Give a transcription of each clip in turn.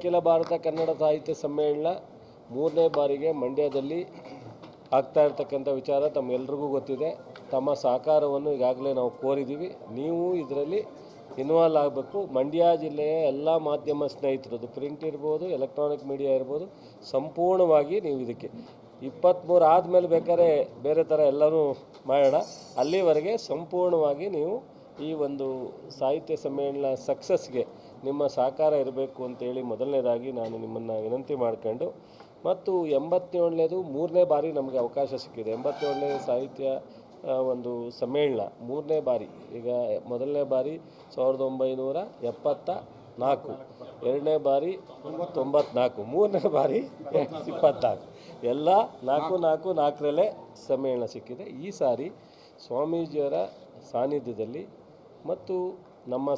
ಅಖಿಲ ಭಾರತ ಕನ್ನಡ ಸಾಹಿತ್ಯ ಸಮ್ಮೇಳನ 3ನೇ ಬಾರಿಗೆ ಮಂಡ್ಯದಲ್ಲಿ ಆಗ್ತಾ ಇರ್ತಕ್ಕಂಥ ವಿಚಾರ ತಮ್ಮೆಲ್ಲರಿಗೂ ಗೊತ್ತಿದೆ. ತಮ್ಮ ಸಹಕಾರವನ್ನು ಈಗಾಗಲೇ ನಾವು ಕೋರಿದ್ದೀವಿ. ನೀವು ಇದರಲ್ಲಿ ಇನ್ವಾಲ್ವ್ ಆಗಬೇಕು. ಮಂಡ್ಯ ಜಿಲ್ಲೆಯ ಎಲ್ಲ ಮಾಧ್ಯಮ ಸ್ನೇಹಿತರು, ಅದು ಪ್ರಿಂಟ್ ಇರ್ಬೋದು, ಎಲೆಕ್ಟ್ರಾನಿಕ್ ಮೀಡಿಯಾ ಇರ್ಬೋದು, ಸಂಪೂರ್ಣವಾಗಿ ನೀವು ಇದಕ್ಕೆ 23 ಆದಮೇಲೆ ಬೇಕಾದ್ರೆ ಬೇರೆ ಥರ ಎಲ್ಲರೂ ಮಾಡೋಣ. ಅಲ್ಲಿವರೆಗೆ ಸಂಪೂರ್ಣವಾಗಿ ನೀವು ಈ ಒಂದು ಸಾಹಿತ್ಯ ಸಮ್ಮೇಳನ ಸಕ್ಸಸ್ಗೆ ನಿಮ್ಮ ಸಹಕಾರ ಇರಬೇಕು ಅಂತೇಳಿ ಮೊದಲನೇದಾಗಿ ನಾನು ನಿಮ್ಮನ್ನು ವಿನಂತಿ ಮಾಡ್ಕೊಂಡು, ಮತ್ತು 87ನೇದು 3ನೇ ಬಾರಿ ನಮಗೆ ಅವಕಾಶ ಸಿಕ್ಕಿದೆ. 87ನೇ ಸಾಹಿತ್ಯ ಒಂದು ಸಮ್ಮೇಳನ 3ನೇ ಬಾರಿ. ಈಗ ಮೊದಲನೇ ಬಾರಿ 1974, 2ನೇ ಬಾರಿ 94, 3ನೇ ಬಾರಿ 24, ಎಲ್ಲ 4-4-4ರಲ್ಲೇ ಸಮ್ಮೇಳನ ಸಿಕ್ಕಿದೆ. ಈ ಸಾರಿ ಸ್ವಾಮೀಜಿಯವರ ಸಾನ್ನಿಧ್ಯದಲ್ಲಿ ಮತ್ತು ನಮ್ಮ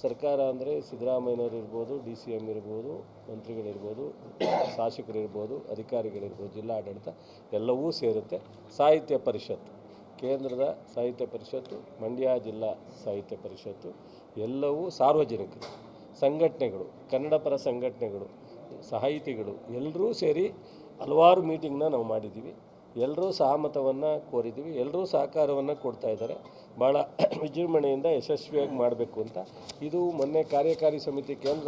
ಸರ್ಕಾರ ಅಂದರೆ ಸಿದ್ದರಾಮಯ್ಯನವರು ಇರ್ಬೋದು, DCM ಇರ್ಬೋದು, ಮಂತ್ರಿಗಳಿರ್ಬೋದು, ಶಾಸಕರಿರ್ಬೋದು, ಅಧಿಕಾರಿಗಳಿರ್ಬೋದು, ಜಿಲ್ಲಾ ಆಡಳಿತ ಎಲ್ಲವೂ ಸೇರುತ್ತೆ. ಸಾಹಿತ್ಯ ಪರಿಷತ್ತು, ಕೇಂದ್ರದ ಸಾಹಿತ್ಯ ಪರಿಷತ್ತು, ಮಂಡ್ಯ ಜಿಲ್ಲಾ ಸಾಹಿತ್ಯ ಪರಿಷತ್ತು ಎಲ್ಲವೂ ಸಾರ್ವಜನಿಕರು, ಸಂಘಟನೆಗಳು, ಕನ್ನಡ ಪರ ಸಂಘಟನೆಗಳು, ಸಾಹಿತಿಗಳು ಎಲ್ಲರೂ ಸೇರಿ ಹಲವಾರು ಮೀಟಿಂಗ್ನ ನಾವು ಮಾಡಿದ್ದೀವಿ. ಎಲ್ಲರೂ ಸಹಮತವನ್ನು ಕೋರಿದ್ದೀವಿ. ಎಲ್ಲರೂ ಸಹಕಾರವನ್ನು ಕೊಡ್ತಾ ಇದ್ದಾರೆ. ಭಾಳ ವಿಜೃಂಭಣೆಯಿಂದ ಯಶಸ್ವಿಯಾಗಿ ಮಾಡಬೇಕು ಅಂತ. ಇದು ಮೊನ್ನೆ ಕಾರ್ಯಕಾರಿ ಸಮಿತಿ, ಕೇಂದ್ರ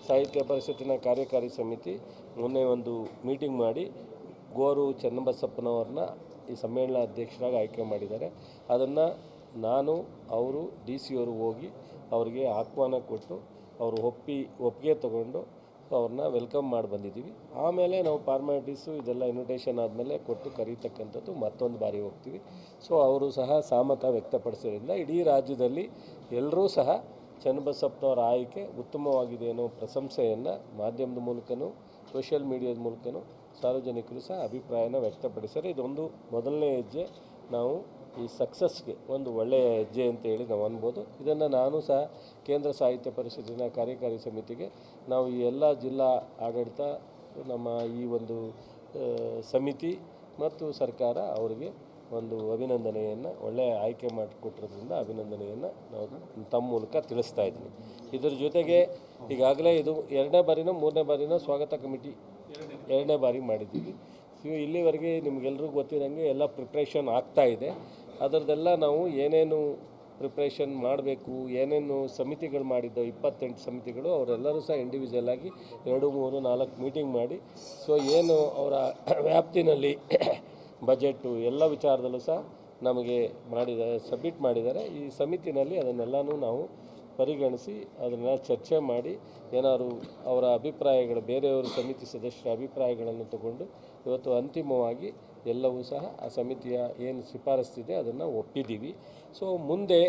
ಸಾಹಿತ್ಯ ಪರಿಷತ್ತಿನ ಕಾರ್ಯಕಾರಿ ಸಮಿತಿ ಮೊನ್ನೆ ಒಂದು ಮೀಟಿಂಗ್ ಮಾಡಿ ಗೋರು ಚನ್ನಬಸಪ್ಪನವ್ರನ್ನ ಈ ಸಮ್ಮೇಳನ ಅಧ್ಯಕ್ಷರಾಗಿ ಆಯ್ಕೆ ಮಾಡಿದ್ದಾರೆ. ಅದನ್ನು ನಾನು, ಅವರು, DC ಅವರು ಹೋಗಿ ಅವರಿಗೆ ಆಹ್ವಾನ ಕೊಟ್ಟು ಅವರು ಒಪ್ಪಿಗೆ ತಗೊಂಡು ಅವ್ರನ್ನ ವೆಲ್ಕಮ್ ಮಾಡಿ ಬಂದಿದ್ದೀವಿ. ಆಮೇಲೆ ನಾವು ಫಾರ್ಮ್ಯಾಲಿಟೀಸು ಇದೆಲ್ಲ ಇನ್ವಿಟೇಷನ್ ಆದಮೇಲೆ ಕೊಟ್ಟು ಕರೀತಕ್ಕಂಥದ್ದು ಮತ್ತೊಂದು ಬಾರಿ ಹೋಗ್ತೀವಿ. ಸೊ ಅವರು ಸಹ ಸಹಮತ ವ್ಯಕ್ತಪಡಿಸೋದ್ರಿಂದ ಇಡೀ ರಾಜ್ಯದಲ್ಲಿ ಎಲ್ಲರೂ ಸಹ ಚನ್ನಬಸಪ್ಪನವರ ಆಯ್ಕೆ ಉತ್ತಮವಾಗಿದೆ ಅನ್ನೋ ಪ್ರಶಂಸೆಯನ್ನು ಮಾಧ್ಯಮದ ಮೂಲಕನೂ ಸೋಷಿಯಲ್ ಮೀಡಿಯಾದ ಮೂಲಕನೂ ಸಾರ್ವಜನಿಕರು ಸಹ ಅಭಿಪ್ರಾಯನ ವ್ಯಕ್ತಪಡಿಸ್ತಾರೆ. ಇದೊಂದು ಮೊದಲನೇ ಹೆಜ್ಜೆ. ನಾವು ಈ ಸಕ್ಸಸ್ಗೆ ಒಂದು ಒಳ್ಳೆಯ ಹೆಜ್ಜೆ ಅಂತೇಳಿ ನಾವು ಅನ್ಬೋದು. ಇದನ್ನು ನಾನು ಸಹ ಕೇಂದ್ರ ಸಾಹಿತ್ಯ ಪರಿಷತ್ತಿನ ಕಾರ್ಯಕಾರಿ ಸಮಿತಿಗೆ ನಾವು ಈ ಎಲ್ಲ ಜಿಲ್ಲಾ ಆಡಳಿತ, ನಮ್ಮ ಈ ಒಂದು ಸಮಿತಿ ಮತ್ತು ಸರ್ಕಾರ ಅವರಿಗೆ ಒಂದು ಅಭಿನಂದನೆಯನ್ನು, ಒಳ್ಳೆಯ ಆಯ್ಕೆ ಮಾಡಿಕೊಟ್ಟಿರೋದ್ರಿಂದ ಅಭಿನಂದನೆಯನ್ನು ನಾವು ತಮ್ಮ ಮೂಲಕ ತಿಳಿಸ್ತಾ ಇದ್ದೀನಿ. ಇದರ ಜೊತೆಗೆ ಈಗಾಗಲೇ ಇದು 2ನೇ ಬಾರಿನೋ 3ನೇ ಬಾರಿನೋ ಸ್ವಾಗತ ಕಮಿಟಿ 2ನೇ ಬಾರಿ ಮಾಡಿದ್ದೀವಿ. ಇಲ್ಲಿವರೆಗೆ ನಿಮಗೆಲ್ರಿಗೂ ಗೊತ್ತಿದ್ದಂಗೆ ಎಲ್ಲ ಪ್ರಿಪ್ರೇಷನ್ ಆಗ್ತಾಯಿದೆ. ಅದರದ್ದೆಲ್ಲ ನಾವು ಏನೇನು ಪ್ರಿಪ್ರೇಷನ್ ಮಾಡಬೇಕು, ಏನೇನು ಸಮಿತಿಗಳು ಮಾಡಿದ್ದೋ 28 ಸಮಿತಿಗಳು, ಅವರೆಲ್ಲರೂ ಸಹ ಇಂಡಿವಿಜುವಲ್ ಆಗಿ 2, 3, 4 ಮೀಟಿಂಗ್ ಮಾಡಿ, ಸೊ ಏನು ಅವರ ವ್ಯಾಪ್ತಿನಲ್ಲಿ ಬಜೆಟ್ಟು ಎಲ್ಲ ವಿಚಾರದಲ್ಲೂ ಸಹ ನಮಗೆ ಸಬ್ಮಿಟ್ ಮಾಡಿದ್ದಾರೆ. ಈ ಸಮಿತಿನಲ್ಲಿ ಅದನ್ನೆಲ್ಲನೂ ನಾವು ಪರಿಗಣಿಸಿ ಅದನ್ನು ಚರ್ಚೆ ಮಾಡಿ ಏನಾದರೂ ಅವರ ಅಭಿಪ್ರಾಯಗಳು, ಬೇರೆಯವರು ಸಮಿತಿ ಸದಸ್ಯರ ಅಭಿಪ್ರಾಯಗಳನ್ನು ತಗೊಂಡು ಇವತ್ತು ಅಂತಿಮವಾಗಿ ಎಲ್ಲವೂ ಸಹ ಆ ಸಮಿತಿಯ ಏನು ಶಿಫಾರಸ್ಸಿದೆ ಅದನ್ನು ಒಪ್ಪಿದ್ದೀವಿ. ಸೊ ಮುಂದೆ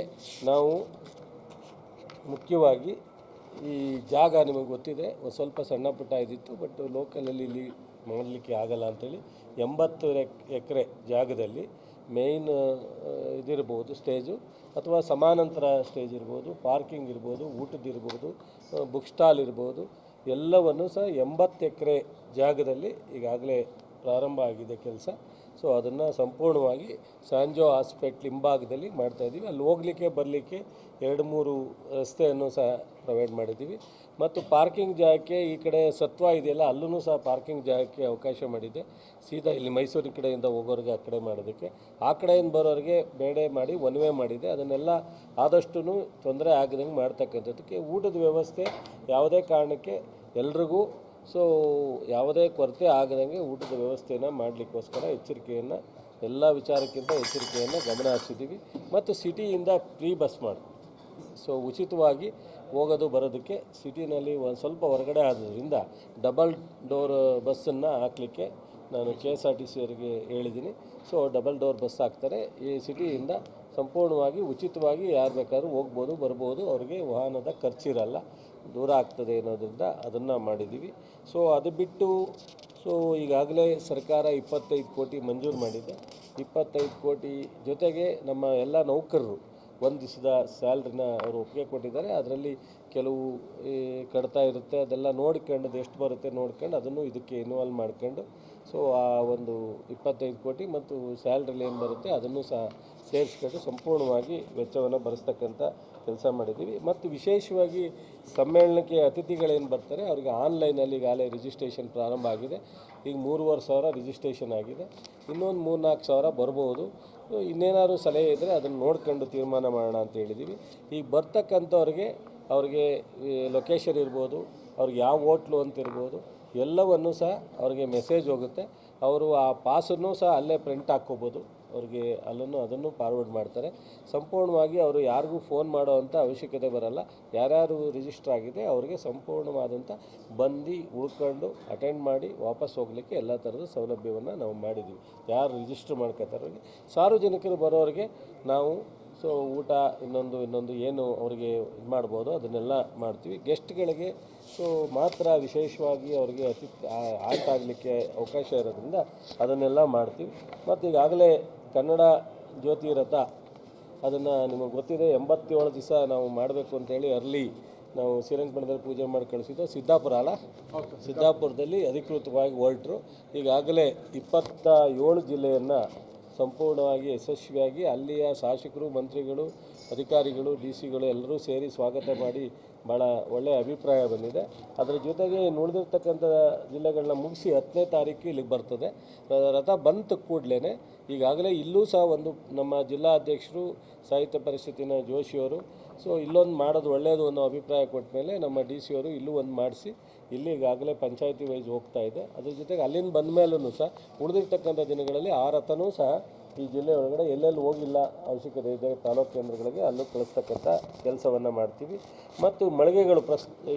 ನಾವು ಮುಖ್ಯವಾಗಿ ಈ ಜಾಗ ನಿಮಗೆ ಗೊತ್ತಿದೆ, ಸ್ವಲ್ಪ ಸಣ್ಣ ಪುಟ್ಟ ಇದ್ದಿತ್ತು, ಬಟ್ ಲೋಕಲಲ್ಲಿ ಇಲ್ಲಿ ಮಾಡಲಿಕ್ಕೆ ಆಗಲ್ಲ ಅಂಥೇಳಿ 80 ಎಕರೆ ಜಾಗದಲ್ಲಿ ಮೇಯ್ನ್ ಇದಿರ್ಬೋದು ಸ್ಟೇಜು, ಅಥವಾ ಸಮಾನಾಂತರ ಸ್ಟೇಜ್ ಇರ್ಬೋದು, ಪಾರ್ಕಿಂಗ್ ಇರ್ಬೋದು, ಊಟದಿರ್ಬೋದು, ಬುಕ್ ಸ್ಟಾಲ್ ಇರ್ಬೋದು, ಎಲ್ಲವನ್ನು ಸಹ 80 ಎಕರೆ ಜಾಗದಲ್ಲಿ ಈಗಾಗಲೇ ಪ್ರಾರಂಭ ಆಗಿದೆ ಕೆಲಸ. ಸೊ ಅದನ್ನು ಸಂಪೂರ್ಣವಾಗಿ ಸ್ಯಾಂಜೋ ಹಾಸ್ಪಿಟ್ಲ್ ಹಿಂಭಾಗದಲ್ಲಿ ಮಾಡ್ತಾಯಿದ್ದೀವಿ. ಅಲ್ಲಿ ಹೋಗಲಿಕ್ಕೆ ಬರಲಿಕ್ಕೆ 2-3 ರಸ್ತೆಯನ್ನು ಸಹ ಪ್ರೊವೈಡ್ ಮಾಡಿದ್ದೀವಿ. ಮತ್ತು ಪಾರ್ಕಿಂಗ್ ಜಾಗಕ್ಕೆ ಈ ಕಡೆ ಸತ್ವ ಇದೆಯಲ್ಲ, ಅಲ್ಲೂ ಸಹ ಪಾರ್ಕಿಂಗ್ ಜಾಗಕ್ಕೆ ಅವಕಾಶ ಮಾಡಿದೆ. ಸೀದಾ ಇಲ್ಲಿ ಮೈಸೂರಿನ ಕಡೆಯಿಂದ ಹೋಗೋರಿಗೆ ಆ ಕಡೆ ಮಾಡೋದಕ್ಕೆ, ಆ ಕಡೆಯಿಂದ ಬರೋರಿಗೆ ಬೇಡ ಮಾಡಿ ಒನ್ ವೇ ಮಾಡಿದೆ. ಅದನ್ನೆಲ್ಲ ಆದಷ್ಟು ತೊಂದರೆ ಆಗದಂಗೆ ಮಾಡ್ತಕ್ಕಂಥದ್ದಕ್ಕೆ ಊಟದ ವ್ಯವಸ್ಥೆ ಯಾವುದೇ ಕಾರಣಕ್ಕೆ ಎಲ್ರಿಗೂ ಯಾವುದೇ ಕೊರತೆ ಆಗದಂಗೆ ಊಟದ ವ್ಯವಸ್ಥೆಯನ್ನು ಮಾಡಲಿಕ್ಕೋಸ್ಕರ ಎಚ್ಚರಿಕೆಯನ್ನು, ಎಲ್ಲ ವಿಚಾರಕ್ಕಿಂತ ಎಚ್ಚರಿಕೆಯನ್ನು ಗಮನ ಹರಿಸಿದ್ದೀವಿ. ಮತ್ತು ಸಿಟಿಯಿಂದ ಫ್ರೀ ಬಸ್ ಮಾಡಿ, ಸೊ ಉಚಿತವಾಗಿ ಹೋಗೋದು ಬರೋದಕ್ಕೆ ಸಿಟಿನಲ್ಲಿ ಒಂದು ಸ್ವಲ್ಪ ಹೊರಗಡೆ ಆದ್ದರಿಂದ ಡಬಲ್ ಡೋರ್ ಬಸ್ಸನ್ನು ಹಾಕಲಿಕ್ಕೆ ನಾನು KSRTC ಅವರಿಗೆ ಹೇಳಿದ್ದೀನಿ. ಸೊ ಡಬಲ್ ಡೋರ್ ಬಸ್ ಹಾಕ್ತಾರೆ. ಈ ಸಿಟಿಯಿಂದ ಸಂಪೂರ್ಣವಾಗಿ ಉಚಿತವಾಗಿ ಯಾರು ಬೇಕಾದ್ರೂ ಹೋಗ್ಬೋದು, ಬರ್ಬೋದು. ಅವ್ರಿಗೆ ವಾಹನದ ಖರ್ಚಿರಲ್ಲ, ದೂರ ಆಗ್ತದೆ ಅನ್ನೋದ್ರಿಂದ ಅದನ್ನು ಮಾಡಿದ್ದೀವಿ. ಸೊ ಅದು ಬಿಟ್ಟು ಈಗಾಗಲೇ ಸರ್ಕಾರ 25 ಕೋಟಿ ಮಂಜೂರು ಮಾಡಿದೆ. 25 ಕೋಟಿ ಜೊತೆಗೆ ನಮ್ಮ ಎಲ್ಲ ನೌಕರರು ಒಂದು ದಿವಸದ ಸ್ಯಾಲ್ರಿನ ಅವರು ಒಪ್ಪಿಗೆ ಕೊಟ್ಟಿದ್ದಾರೆ. ಅದರಲ್ಲಿ ಕೆಲವು ಈ ಕಡಿತ ಇರುತ್ತೆ, ಅದೆಲ್ಲ ನೋಡ್ಕೊಂಡು ಎಷ್ಟು ಬರುತ್ತೆ ನೋಡ್ಕೊಂಡು ಅದನ್ನು ಇದಕ್ಕೆ ಇನ್ವಾಲ್ವ್ ಮಾಡ್ಕೊಂಡು ಸೊ ಆ ಒಂದು 25 ಕೋಟಿ ಮತ್ತು ಸ್ಯಾಲ್ರಿಲಿ ಏನು ಬರುತ್ತೆ ಅದನ್ನು ಸಹ ಸೇರಿಸ್ಕೊಂಡು ಸಂಪೂರ್ಣವಾಗಿ ವೆಚ್ಚವನ್ನು ಭರಿಸ್ತಕ್ಕಂಥ ಕೆಲಸ ಮಾಡಿದ್ದೀವಿ. ಮತ್ತು ವಿಶೇಷವಾಗಿ ಸಮ್ಮೇಳನಕ್ಕೆ ಅತಿಥಿಗಳೇನು ಬರ್ತಾರೆ ಅವ್ರಿಗೆ ಆನ್ಲೈನಲ್ಲಿ ಈಗಾಗಲೇ ರಿಜಿಸ್ಟ್ರೇಷನ್ ಪ್ರಾರಂಭ ಆಗಿದೆ. ಈಗ 3,500 ರಿಜಿಸ್ಟ್ರೇಷನ್ ಆಗಿದೆ. ಇನ್ನೊಂದು 3-4 ಸಾವಿರ ಬರ್ಬೋದು. ಇನ್ನೇನಾದ್ರು ಸಲಹೆ ಇದ್ದರೆ ಅದನ್ನು ನೋಡ್ಕೊಂಡು ತೀರ್ಮಾನ ಮಾಡೋಣ ಅಂತ ಹೇಳಿದ್ದೀವಿ. ಈಗ ಬರ್ತಕ್ಕಂಥವ್ರಿಗೆ ಅವ್ರಿಗೆ ಲೊಕೇಶನ್ ಇರ್ಬೋದು, ಅವ್ರಿಗೆ ಯಾವ ಹೋಟ್ಲು ಅಂತ ಇರ್ಬೋದು, ಎಲ್ಲವನ್ನೂ ಸಹ ಅವ್ರಿಗೆ ಮೆಸೇಜ್ ಹೋಗುತ್ತೆ. ಅವರು ಆ ಪಾಸನ್ನು ಸಹ ಅಲ್ಲೇ ಪ್ರಿಂಟ್ ಹಾಕ್ಕೋಬೋದು. ಅವ್ರಿಗೆ ಅದನ್ನು ಫಾರ್ವರ್ಡ್ ಮಾಡ್ತಾರೆ. ಸಂಪೂರ್ಣವಾಗಿ ಅವರು ಯಾರಿಗೂ ಫೋನ್ ಮಾಡೋ ಅಂಥ ಅವಶ್ಯಕತೆ ಬರಲ್ಲ. ಯಾರ್ಯಾರು ರಿಜಿಸ್ಟರ್ ಆಗಿದೆ ಅವರಿಗೆ ಸಂಪೂರ್ಣವಾದಂಥ ಬಂದು ಉಳ್ಕೊಂಡು ಅಟೆಂಡ್ ಮಾಡಿ ವಾಪಸ್ ಹೋಗಲಿಕ್ಕೆ ಎಲ್ಲ ಥರದ ಸೌಲಭ್ಯವನ್ನು ನಾವು ಮಾಡಿದ್ದೀವಿ. ಯಾರು ರಿಜಿಸ್ಟರ್ ಮಾಡ್ಕೋತಾರೋರಿಗೆ, ಸಾರ್ವಜನಿಕರು ಬರೋರಿಗೆ ನಾವು ಸೊ ಊಟ ಇನ್ನೊಂದು ಏನು ಅವರಿಗೆ ಇದು ಮಾಡ್ಬೋದು ಅದನ್ನೆಲ್ಲ ಮಾಡ್ತೀವಿ. ಗೆಸ್ಟ್ಗಳಿಗೆ ಸೊ ಮಾತ್ರ ವಿಶೇಷವಾಗಿ ಅವರಿಗೆ ಆಲ್ಟ್ ಆಗಲಿಕ್ಕೆ ಅವಕಾಶ ಇರೋದ್ರಿಂದ ಅದನ್ನೆಲ್ಲ ಮಾಡ್ತೀವಿ. ಮತ್ತು ಈಗಾಗಲೇ ಕನ್ನಡ ಜ್ಯೋತಿ ರಥ ಅದನ್ನು ನಿಮಗೆ ಗೊತ್ತಿದೆ 87 ದಿವಸ ನಾವು ಮಾಡಬೇಕು ಅಂತೇಳಿ ಅರ್ಲಿ ನಾವು ಶ್ರೀರಂಗಪಟ್ಟಣದಲ್ಲಿ ಪೂಜೆ ಮಾಡಿ ಕಳಿಸಿದ್ದು. ಸಿದ್ದಾಪುರದಲ್ಲಿ ಅಧಿಕೃತವಾಗಿ ಹೊರಟರು. ಈಗಾಗಲೇ 27 ಜಿಲ್ಲೆಯನ್ನು ಸಂಪೂರ್ಣವಾಗಿ ಯಶಸ್ವಿಯಾಗಿ ಅಲ್ಲಿಯ ಶಾಸಕರು, ಮಂತ್ರಿಗಳು, ಅಧಿಕಾರಿಗಳು, ಡಿ.ಸಿಗಳು ಎಲ್ಲರೂ ಸೇರಿ ಸ್ವಾಗತ ಮಾಡಿ ಭಾಳ ಒಳ್ಳೆಯ ಅಭಿಪ್ರಾಯ ಬಂದಿದೆ. ಅದರ ಜೊತೆಗೆ ಉಳಿದಿರ್ತಕ್ಕಂಥ ಜಿಲ್ಲೆಗಳನ್ನ ಮುಗಿಸಿ 10ನೇ ತಾರೀಕು ಇಲ್ಲಿಗೆ ಬರ್ತದೆ. ರಥ ಬಂದ ಕೂಡಲೇ ಈಗಾಗಲೇ ಇಲ್ಲೂ ಸಹ ಒಂದು ನಮ್ಮ ಜಿಲ್ಲಾಧ್ಯಕ್ಷರು ಸಾಹಿತ್ಯ ಪರಿಷತ್ತಿನ ಜೋಶಿಯವರು ಸೊ ಇಲ್ಲೊಂದು ಮಾಡೋದು ಒಳ್ಳೆಯದು ಅನ್ನೋ ಅಭಿಪ್ರಾಯ ಕೊಟ್ಟ ಮೇಲೆ ನಮ್ಮ ಡಿ.ಸಿ ಅವರು ಇಲ್ಲೂ ಒಂದು ಮಾಡಿಸಿ ಇಲ್ಲಿ ಈಗಾಗಲೇ ಪಂಚಾಯತಿ ವೈಸ್ ಹೋಗ್ತಾ ಇದೆ. ಅದ್ರ ಜೊತೆಗೆ ಅಲ್ಲಿಂದ ಬಂದ ಮೇಲೂ ಸಹ ಉಳಿದಿರ್ತಕ್ಕಂಥ ದಿನಗಳಲ್ಲಿ ಆ ರಥನೂ ಸಹ ಈ ಜಿಲ್ಲೆ ಒಳಗಡೆ ಎಲ್ಲೆಲ್ಲಿ ಹೋಗಿಲ್ಲ ಅವಶ್ಯಕತೆ ಇದೆ ತಾಲೂಕು ಕೇಂದ್ರಗಳಿಗೆ ಅಲ್ಲೂ ಕಳಿಸ್ತಕ್ಕಂಥ ಕೆಲಸವನ್ನು ಮಾಡ್ತೀವಿ. ಮತ್ತು ಮಳಿಗೆಗಳು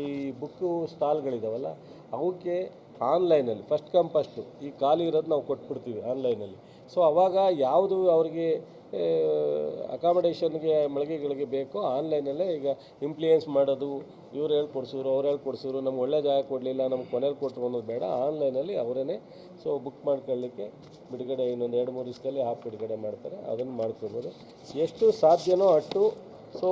ಈ ಬುಕ್ಕು ಸ್ಟಾಲ್ಗಳಿದಾವಲ್ಲ ಅವಕ್ಕೆ ಆನ್ಲೈನಲ್ಲಿ ಫಸ್ಟ್ ಕಮ್ ಫಸ್ಟು ಈ ಖಾಲಿ ಇರೋದು ನಾವು ಕೊಟ್ಬಿಡ್ತೀವಿ ಆನ್ಲೈನಲ್ಲಿ. ಸೊ ಆವಾಗ ಯಾವುದು ಅವ್ರಿಗೆ ಅಕಾಮಡೇಷನ್ಗೆ ಮಳಿಗೆಗಳಿಗೆ ಬೇಕೋ ಆನ್ಲೈನಲ್ಲೇ ಈಗ ಇಂಪ್ಲೂಯೆನ್ಸ್ ಮಾಡೋದು, ಇವ್ರು ಹೇಳ್ಕೊಡ್ಸಿದ್ರು ಅವ್ರು ಹೇಳ್ಕೊಡ್ಸಿದ್ರು ನಮ್ಗೆ ಒಳ್ಳೆ ಜಾಗ ಕೊಡಲಿಲ್ಲ ನಮ್ಗೆ ಕೊನೆಯಲ್ಲಿ ಕೊಟ್ಟರು ಅನ್ನೋದು ಬೇಡ. ಆನ್ಲೈನಲ್ಲಿ ಅವರೇ ಸೊ ಬುಕ್ ಮಾಡ್ಕೊಳ್ಳಿಕ್ಕೆ ಬಿಡುಗಡೆ ಇನ್ನೊಂದು 2-3 ದಿವಸದಲ್ಲಿ ಬಿಡುಗಡೆ ಮಾಡ್ತಾರೆ. ಅದನ್ನು ಮಾಡ್ಕೊಬೋದು. ಎಷ್ಟು ಸಾಧ್ಯನೋ ಅಷ್ಟು ಸೊ